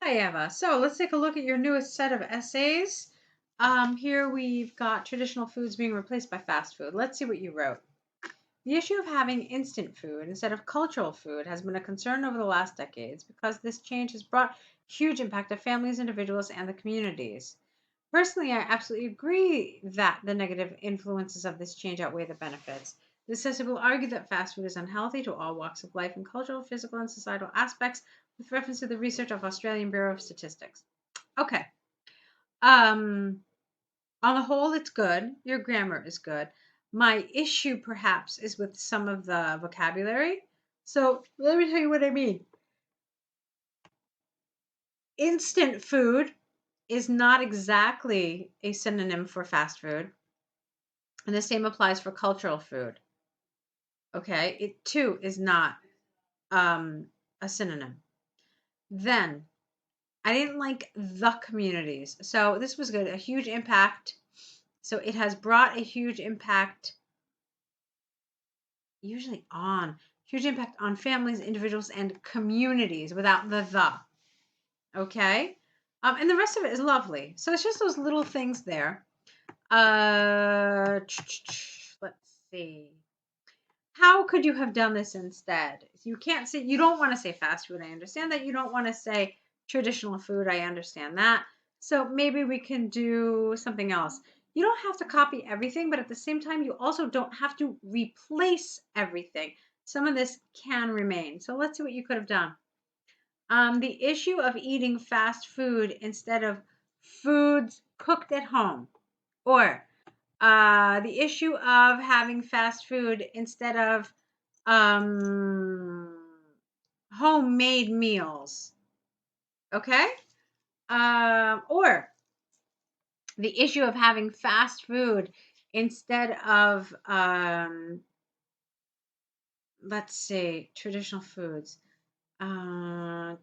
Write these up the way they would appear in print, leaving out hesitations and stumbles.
Hi, Eva. So let's take a look at your newest set of essays. Here we've got traditional foods being replaced by fast food. Let's see what you wrote. The issue of having instant food instead of cultural food has been a concern over the last decades because this change has brought huge impact to families, individuals, and the communities. Personally, I absolutely agree that the negative influences of this change outweigh the benefits. This essay will argue that fast food is unhealthy to all walks of life in cultural, physical, and societal aspects, with reference to the research of Australian Bureau of Statistics. Okay. Um, on the whole, it's good. Your grammar is good. My issue, perhaps, is with some of the vocabulary. So let me tell you what I mean. Instant food is not exactly a synonym for fast food, and the same applies for cultural food. Okay, it too is not um, a synonym. Then I didn't like the communities, so this was good. A huge impact. So it has brought a huge impact, usually on huge impact on families, individuals, and communities without the. Okay, and the rest of it is lovely. So it's just those little things there. Let's see. How could you have done this instead? You can't say, you don't want to say fast food. I understand that. You don't want to say traditional food. I understand that. So maybe we can do something else. You don't have to copy everything, but at the same time, you also don't have to replace everything. Some of this can remain. So let's see what you could have done. The issue of eating fast food instead of foods cooked at home, or the issue of having fast food instead of um, homemade meals. Okay? Or the issue of having fast food instead of, let's see, traditional foods. Uh,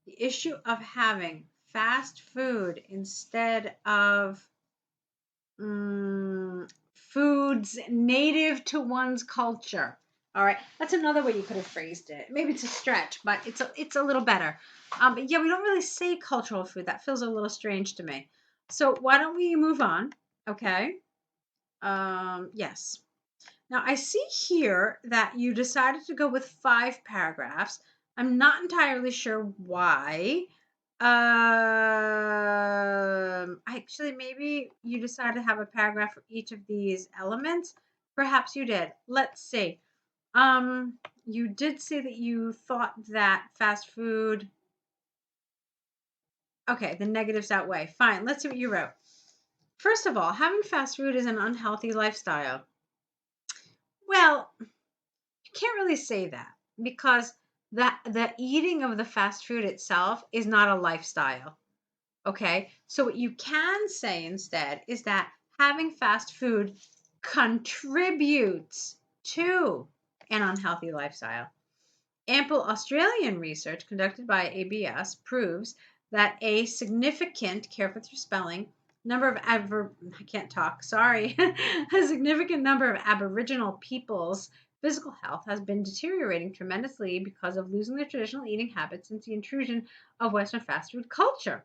the issue of having fast food instead of foods native to one's culture. All right, that's another way you could have phrased it. Maybe it's a stretch, but it's a little better. But yeah, we don't really say cultural food. That feels a little strange to me. So why don't we move on? Okay. Yes. Now I see here that you decided to go with 5 paragraphs. I'm not entirely sure why. Actually, maybe you decided to have a paragraph for each of these elements. Perhaps you did. Let's see. You did say that you thought that fast food. Okay, the negatives outweigh. Fine. Let's see what you wrote. First of all, having fast food is an unhealthy lifestyle. Well, you can't really say that because the eating of the fast food itself is not a lifestyle. Okay, so what you can say instead is that having fast food contributes to an unhealthy lifestyle. Ample Australian research conducted by ABS proves that a significant, careful with your spelling, number of I can't talk, sorry, a significant number of Aboriginal people's physical health has been deteriorating tremendously because of losing their traditional eating habits since the intrusion of Western fast food culture.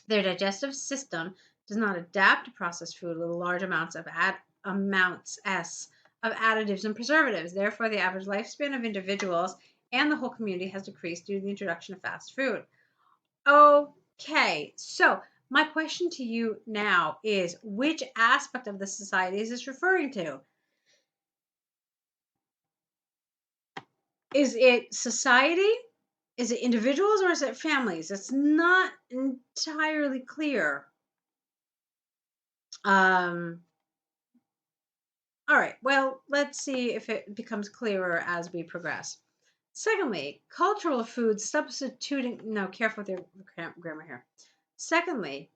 Their digestive system does not adapt to processed food with large amounts of additives and preservatives. Therefore, the average lifespan of individuals and the whole community has decreased due to the introduction of fast food. Okay, so my question to you now is which aspect of the society is this referring to? Is it society? Is it individuals or is it families? It's not entirely clear. Um, All right, well, let's see if it becomes clearer as we progress. Secondly, cultural foods substituting, no, careful with your grammar here. Secondly,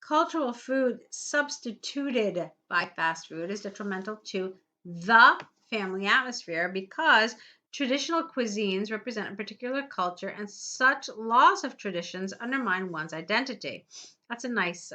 cultural food substituted by fast food is detrimental to the family atmosphere because traditional cuisines represent a particular culture and such loss of traditions undermine one's identity. That's a nice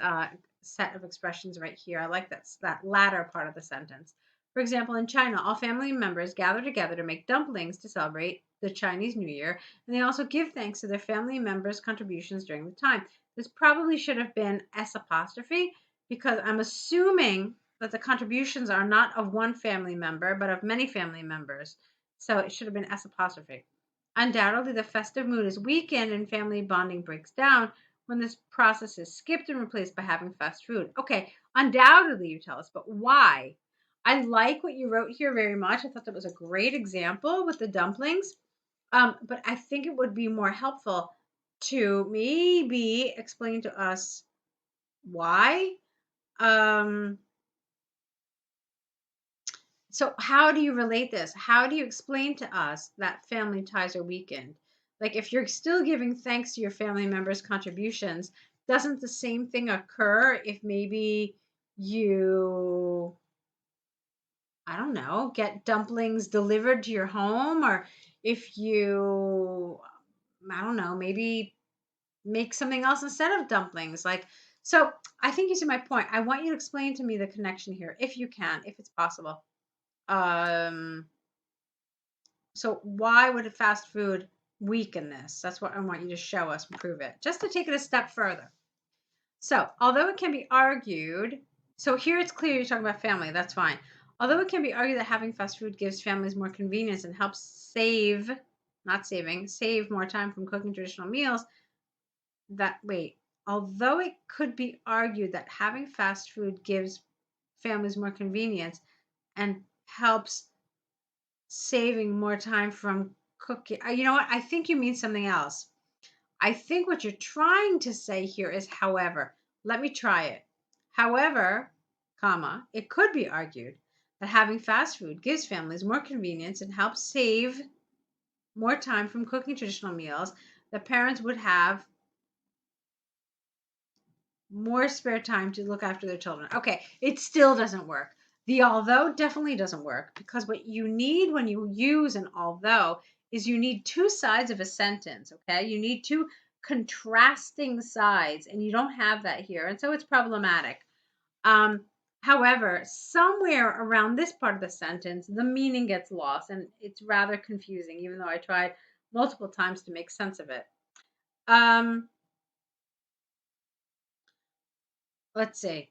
set of expressions right here. I like that latter part of the sentence. For example, in China, all family members gather together to make dumplings to celebrate the Chinese New Year, and they also give thanks to their family members' contributions during the time. This probably should have been S apostrophe because I'm assuming that the contributions are not of one family member, but of many family members. So it should have been S apostrophe. Undoubtedly, the festive mood is weakened and family bonding breaks down when this process is skipped and replaced by having fast food. Okay, undoubtedly, you tell us, but why? I like what you wrote here very much. I thought that was a great example with the dumplings. But I think it would be more helpful to maybe explain to us why. Um, so how do you relate this? How do you explain to us that family ties are weakened? Like if you're still giving thanks to your family members' contributions, doesn't the same thing occur if maybe you, I don't know, get dumplings delivered to your home, or if you, I don't know, maybe make something else instead of dumplings. Like, so I think you see my point. I want you to explain to me the connection here, if you can, if it's possible. Um, so why would fast food weaken this? That's what I want you to show us and prove it, just to take it a step further. So, although it can be argued, so here it's clear you're talking about family, that's fine. Although it can be argued that having fast food gives families more convenience and helps save, not saving, save more time from cooking traditional meals, although it could be argued that having fast food gives families more convenience and helps saving more time from cooking. You know what? I think you mean something else. I think what you're trying to say here is, however. Let me try it. However, comma, it could be argued that having fast food gives families more convenience and helps save more time from cooking traditional meals. The parents would have more spare time to look after their children. Okay, it still doesn't work. The although definitely doesn't work because what you need when you use an although is you need two sides of a sentence, okay? You need two contrasting sides, and you don't have that here, and so it's problematic. However, somewhere around this part of the sentence, the meaning gets lost, and it's rather confusing, even though I tried multiple times to make sense of it. Let's see.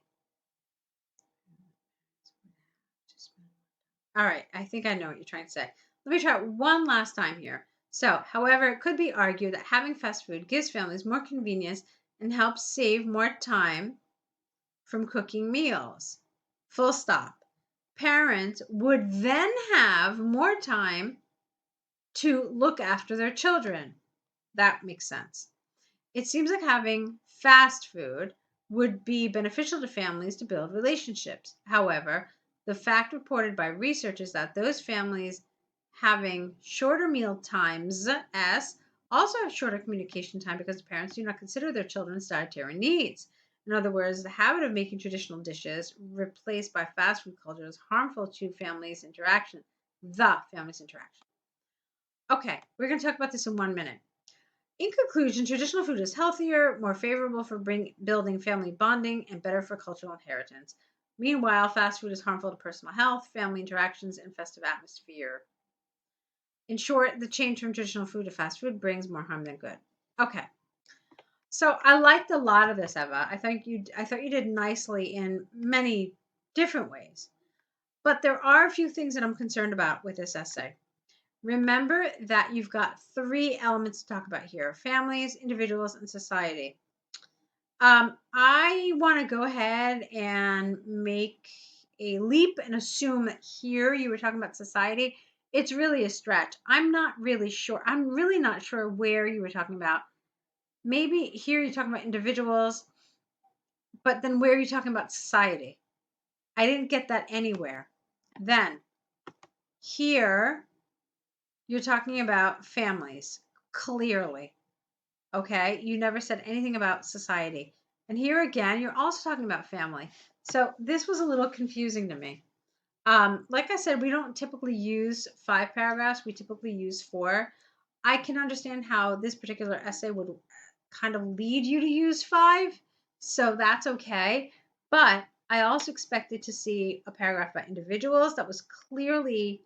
All right, I think I know what you're trying to say. Let me try it one last time here. So, however, it could be argued that having fast food gives families more convenience and helps save more time from cooking meals. Full stop. Parents would then have more time to look after their children. That makes sense. It seems like having fast food would be beneficial to families to build relationships. However, the fact reported by research is that those families having shorter meal times also have shorter communication time because the parents do not consider their children's dietary needs. In other words, the habit of making traditional dishes replaced by fast food culture is harmful to families' interaction. The family's interaction. Okay, we're going to talk about this in 1 minute. In conclusion, traditional food is healthier, more favorable for building family bonding, and better for cultural inheritance. Meanwhile, fast food is harmful to personal health, family interactions, and festive atmosphere. In short, the change from traditional food to fast food brings more harm than good. Okay. So I liked a lot of this, Eva. I thought you did nicely in many different ways. But there are a few things that I'm concerned about with this essay. Remember that you've got 3 elements to talk about here: families, individuals, and society. I want to go ahead and make a leap and assume that here you were talking about society. It's really a stretch. I'm not really sure. I'm really not sure where you were talking about. Maybe here you're talking about individuals, but then where are you talking about society? I didn't get that anywhere. Then here you're talking about families, clearly. Okay, you never said anything about society. And here again, you're also talking about family. So this was a little confusing to me. Like I said, we don't typically use 5 paragraphs. We typically use 4. I can understand how this particular essay would kind of lead you to use 5. So that's okay. But I also expected to see a paragraph about individuals that was clearly,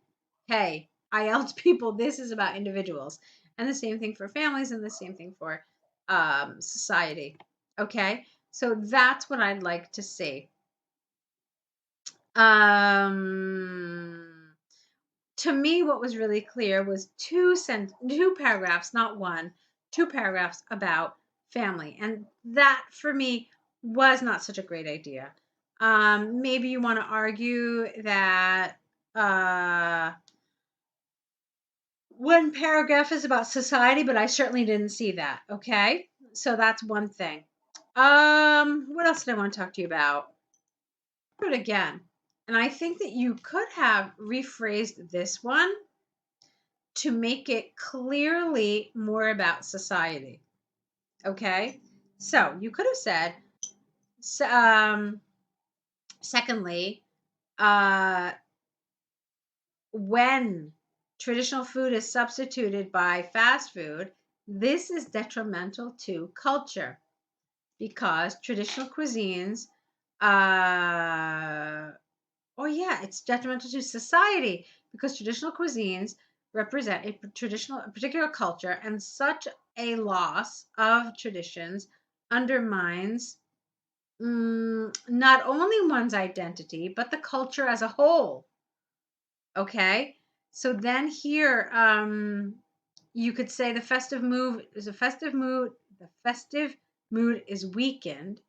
hey, IELTS people, this is about individuals. And the same thing for families and the same thing for society. Okay, so that's what I'd like to see. To me, what was really clear was two paragraphs, not one, two paragraphs about family. And that for me was not such a great idea. Maybe you want to argue that one paragraph is about society, but I certainly didn't see that. Okay. So that's one thing. What else did I want to talk to you about? Do it again. And I think that you could have rephrased this one to make it clearly more about society. Okay? So you could have said, secondly, when traditional food is substituted by fast food, this is detrimental to culture because traditional cuisines, it's detrimental to society because traditional cuisines represent a particular culture, and such a loss of traditions undermines not only one's identity but the culture as a whole. Okay, so then here, you could say the festive mood is weakened.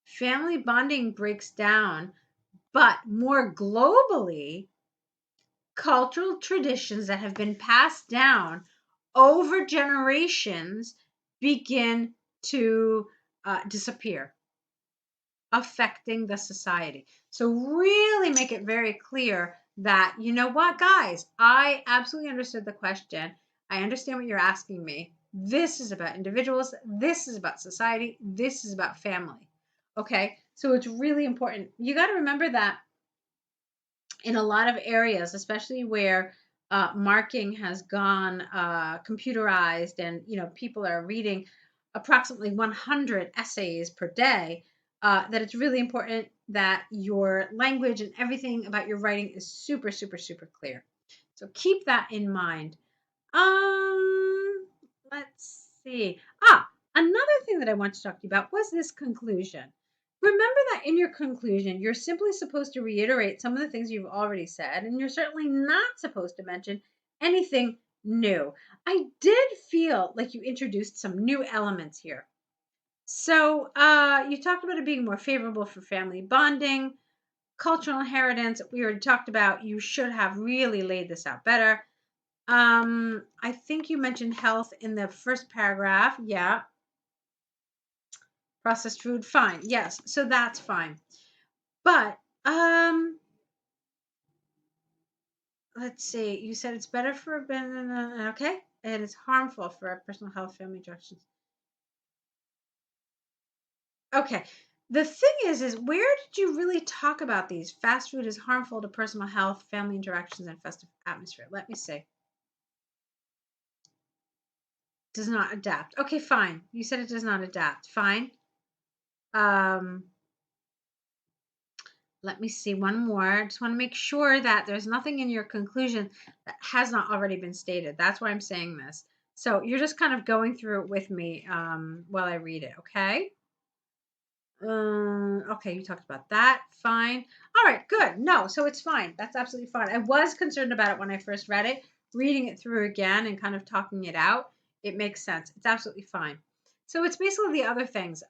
Family bonding breaks down, but more globally, cultural traditions that have been passed down over generations begin to disappear, affecting the society. So really make it very clear that, you know what, guys, I absolutely understood the question. I understand what you're asking me. This is about individuals. This is about society. This is about family. Okay. So it's really important. You got to remember that in a lot of areas, especially where marking has gone computerized, and people are reading approximately 100 essays per day, that it's really important that your language and everything about your writing is super, super, super clear. So keep that in mind. Let's see. Another thing that I want to talk to you about was this conclusion. Remember that in your conclusion, you're simply supposed to reiterate some of the things you've already said, and you're certainly not supposed to mention anything new. I did feel like you introduced some new elements here. So you talked about it being more favorable for family bonding, cultural inheritance. We already talked about. You should have really laid this out better. I think you mentioned health in the first paragraph. Yeah. Processed food, fine. Yes, so that's fine. But let's see. You said it's better for okay, and it's harmful for personal health, family interactions. Okay. The thing is where did you really talk about these? Fast food is harmful to personal health, family interactions, and festive atmosphere. Let me see. Does not adapt. Okay, fine. You said it does not adapt. Fine. Um, Let me see one more. I just want to make sure that there's nothing in your conclusion that has not already been stated. That's why I'm saying this. So you're just kind of going through it with me while I read it, okay? Okay, you talked about that. Fine. All right, good. No, so it's fine. That's absolutely fine. I was concerned about it when I first read it. Reading it through again and kind of talking it out, it makes sense. It's absolutely fine. So it's basically the other things.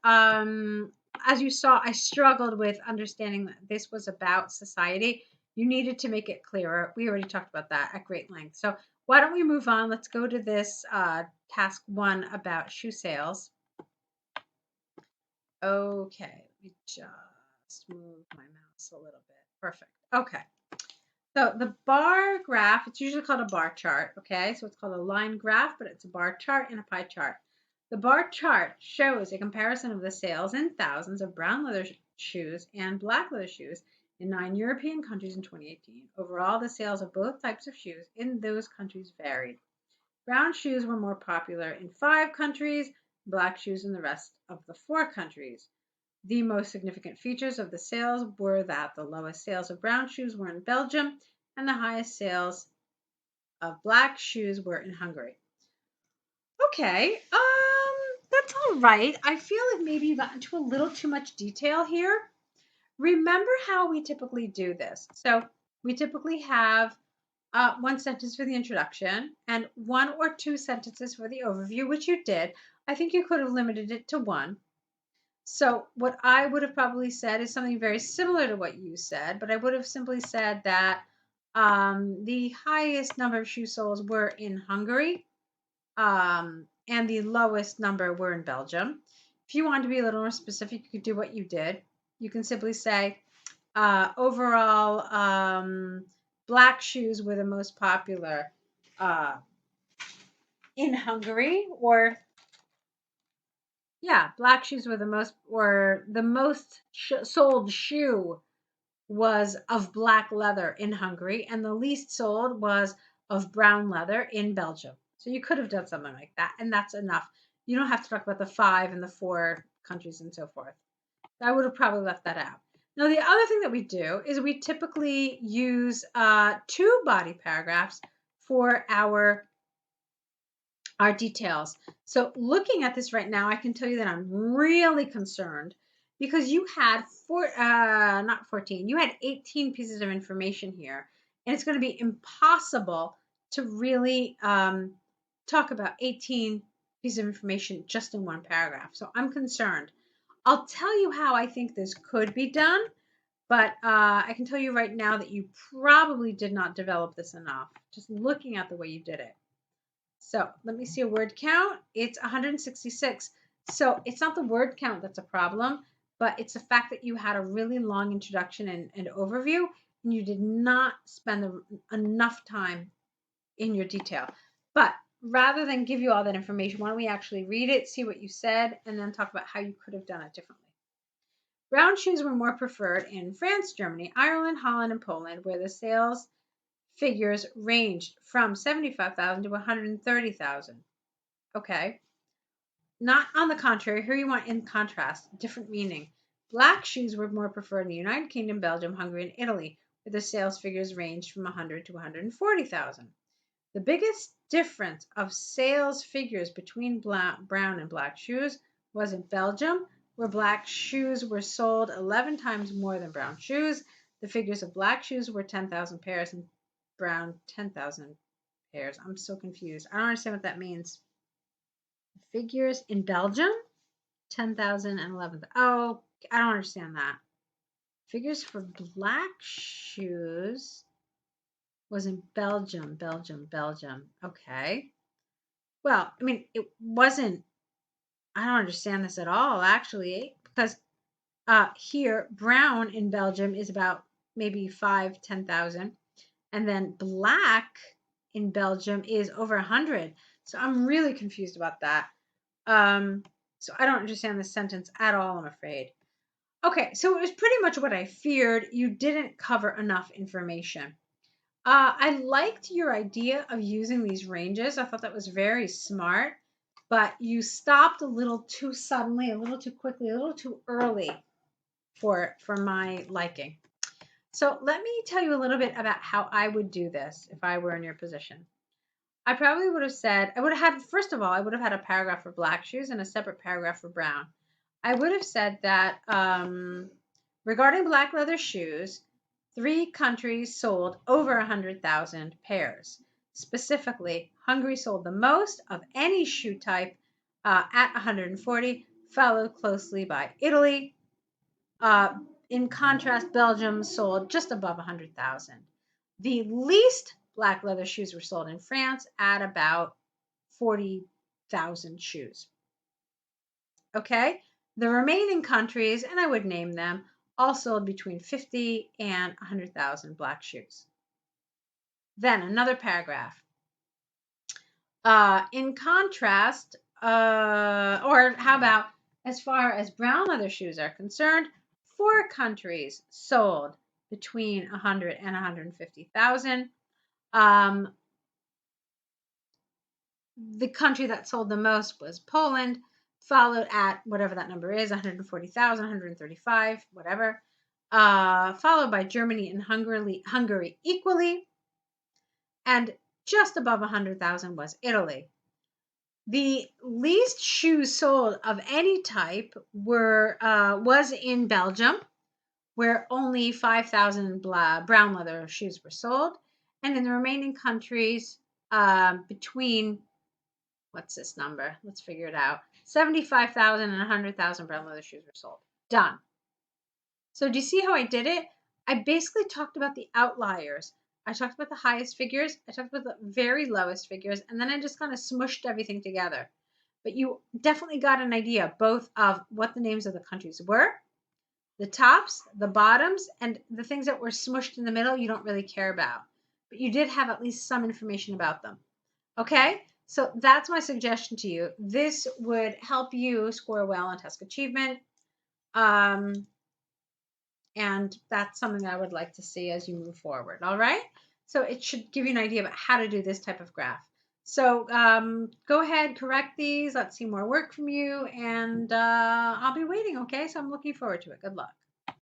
As you saw, I struggled with understanding that this was about society. You needed to make it clearer. We already talked about that at great length. So why don't we move on? Let's go to this task 1 about shoe sales. Okay, let me just move my mouse a little bit. Perfect. Okay. So the bar graph, it's usually called a bar chart, okay? So it's called a line graph, but it's a bar chart and a pie chart. The bar chart shows a comparison of the sales in thousands of brown leather shoes and black leather shoes in 9 European countries in 2018. Overall, the sales of both types of shoes in those countries varied. Brown shoes were more popular in 5 countries, black shoes in the rest of the 4 countries. The most significant features of the sales were that the lowest sales of brown shoes were in Belgium and the highest sales of black shoes were in Hungary. Okay, that's all right. I feel like maybe you got into a little too much detail here. Remember how we typically do this. So we typically have one sentence for the introduction and one or two sentences for the overview, which you did. I think you could have limited it to one. So what I would have probably said is something very similar to what you said, but I would have simply said that the highest number of shoe soles were in Hungary, and the lowest number were in Belgium. If you want to be a little more specific, you could do what you did. You can simply say, overall, black shoes were the most popular in Hungary, or yeah, black shoes were the most, or the most sold shoe was of black leather in Hungary, and the least sold was of brown leather in Belgium. So you could have done something like that, and that's enough. You don't have to talk about the 5 and the 4 countries and so forth. I would have probably left that out. Now, the other thing that we do is we typically use 2 body paragraphs for our details. So looking at this right now, I can tell you that I'm really concerned because you had not 14, you had 18 pieces of information here, and it's going to be impossible to really talk about 18 pieces of information just in one paragraph. So I'm concerned. I'll tell you how I think this could be done, but I can tell you right now that you probably did not develop this enough, just looking at the way you did it. So let me see a word count. It's 166. So it's not the word count that's a problem, but it's the fact that you had a really long introduction and overview, and you did not spend enough time in your detail. But rather than give you all that information, why don't we actually read it, see what you said, and then talk about how you could have done it differently. Brown shoes were more preferred in France, Germany, Ireland, Holland, and Poland, where the sales figures ranged from 75,000 to 130,000. Okay. Not on the contrary. Here you want in contrast, different meaning. Black shoes were more preferred in the United Kingdom, Belgium, Hungary, and Italy, where the sales figures ranged from 100 to 140,000. The biggest difference of sales figures between brown and black shoes was in Belgium, where black shoes were sold 11 times more than brown shoes. The figures of black shoes were 10,000 pairs and brown 10,000 pairs. I'm so confused. I don't understand what that means. Figures in Belgium, 10,000 and 11,000. Oh, I don't understand that. Figures for black shoes was in Belgium. Okay. Well, I mean, it wasn't, I don't understand this at all, actually, because here, brown in Belgium is about maybe 10,000. And then black in Belgium is over 100. So I'm really confused about that. So I don't understand this sentence at all, I'm afraid. Okay, so it was pretty much what I feared. You didn't cover enough information. I liked your idea of using these ranges. I thought that was very smart, but you stopped a little too suddenly, a little too quickly, a little too early for my liking. So let me tell you a little bit about how I would do this if I were in your position. I probably would have said, I would have had, first of all, I would have had a paragraph for black shoes and a separate paragraph for brown. I would have said that regarding black leather shoes, 3 countries sold over 100,000 pairs. Specifically, Hungary sold the most of any shoe type at 140, followed closely by Italy. In contrast, Belgium sold just above 100,000. The least black leather shoes were sold in France at about 40,000 shoes. Okay, the remaining countries, and I would name them, all sold between 50 and 100,000 black shoes. Then another paragraph. In contrast, or how about as far as brown leather shoes are concerned, 4 countries sold between 100 and 150,000. The country that sold the most was Poland, followed at whatever that number is, 140,000, 135, whatever, followed by Germany and Hungary equally, and just above 100,000 was Italy. The least shoes sold of any type was in Belgium, where only 5,000 brown leather shoes were sold, and in the remaining countries, between, what's this number? Let's figure it out. 75,000 and 100,000 brown leather shoes were sold. Done. So do you see how I did it? I basically talked about the outliers. I talked about the highest figures. I talked about the very lowest figures. And then I just kind of smushed everything together. But you definitely got an idea both of what the names of the countries were, the tops, the bottoms, and the things that were smushed in the middle you don't really care about. But you did have at least some information about them. Okay? So that's my suggestion to you. This would help you score well on task achievement. And that's something I would like to see as you move forward. All right. So it should give you an idea about how to do this type of graph. So go ahead, correct these. Let's see more work from you. And I'll be waiting. Okay. So I'm looking forward to it. Good luck.